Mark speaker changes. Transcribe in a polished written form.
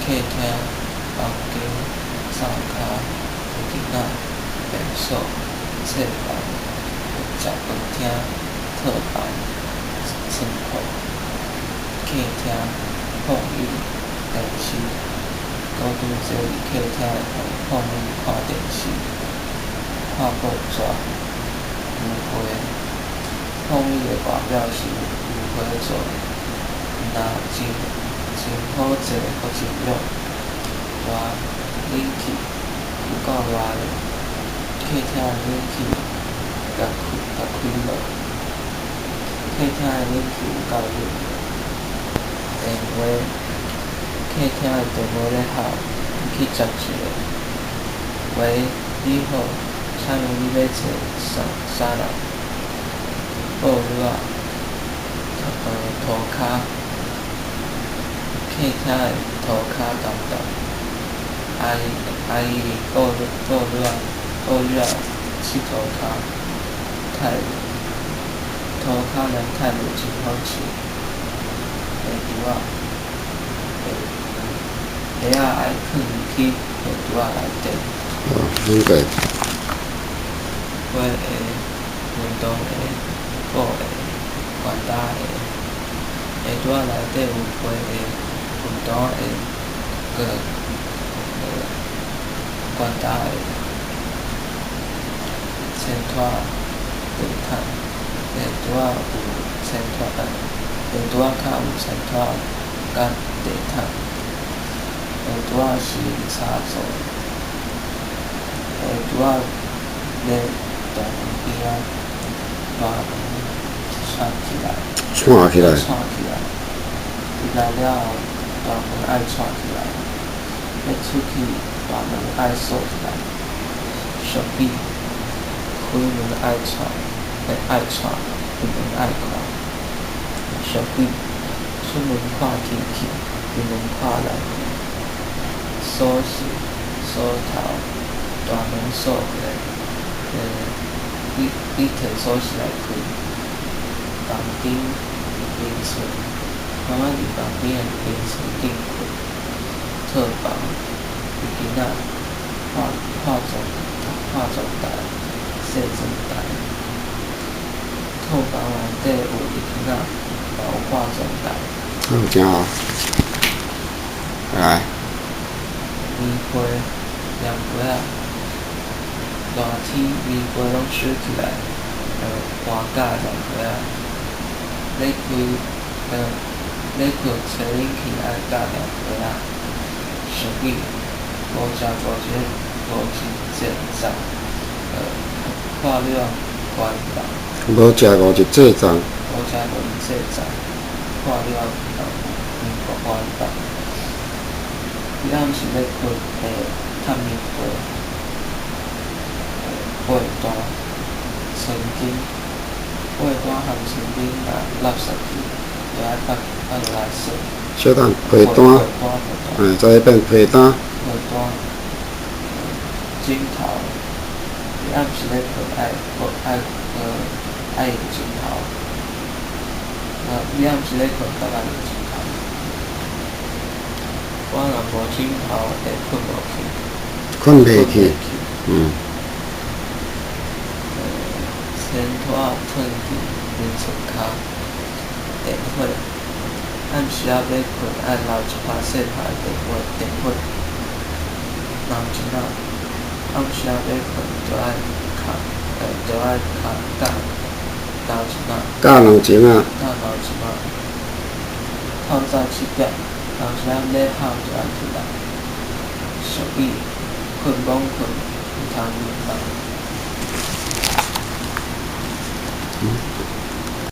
Speaker 1: 客厅、房间、灶骹、电脑、便所、册房、食饭厅、套房、床铺、客厅、放椅、电视。高中坐伫客厅内放椅看电视、看报纸、聚会。放椅的外表是有花做，若真好坐，阁真凉。大冷气有够热的，客厅的冷气甲开落，客厅的冷气有够热。电话，客厅的电话咧响，去接一个。喂，你好，请问你要找啥人？报纸啊，涂骹，客厅的涂骹澹澹。阿姨报纸啊，拭涂骹，太热，涂骹凉太热真好拭。下厨啊，鞋仔爱放入去下厨仔内底。
Speaker 2: 应该。
Speaker 1: 花鞋、运动鞋、布鞋、管打鞋。下厨仔内底有花鞋、运动鞋，个管打鞋、衬拖、地毯。下厨仔有衬拖，下厨仔较有衬拖甲地毯。下厨仔是插座，下厨仔咧大门边仔，大门串起来。
Speaker 2: 串起来。
Speaker 1: 入来了后，大门爱串起来，要出去大门爱锁起来。小臂开门爱串，入门爱看。小臂出门看天气，入门看内面。锁匙、锁头，大门锁起来。你摕锁匙来开。房顶眠床，妈妈伫房顶的眠床顶困。套房有囡仔化妆台、化妆台。套房内底有囡仔，也有化妆台。
Speaker 2: 真好。来。
Speaker 1: 棉被、凉被仔，热天棉被拢收起来，换假凉被仔。咧困吹冷气爱加凉被仔。小米无食大只，无真正重，看了关房。
Speaker 2: 无食五日这重。
Speaker 1: 无食五日这重，看了关房。伊暗时咧困，探棉被，被单、床巾，被单含床巾若垃圾去，就爱放落来洗。
Speaker 2: 小等被单，再变被单。
Speaker 1: 被单，枕头，伊暗时咧困爱用枕头，伊暗时咧困当然用枕头。我若无枕头会困无去。
Speaker 2: 困袂去。
Speaker 1: 衬拖褪伫眠床骹。电火，暗时仔要困爱留一拍细拍的电火。毛巾仔，暗时仔要困就爱盖毛巾仔。
Speaker 2: 盖毛巾仔。
Speaker 1: 透早7点，毛巾仔要烘就爱起来。小米困讲困，毋通眠梦。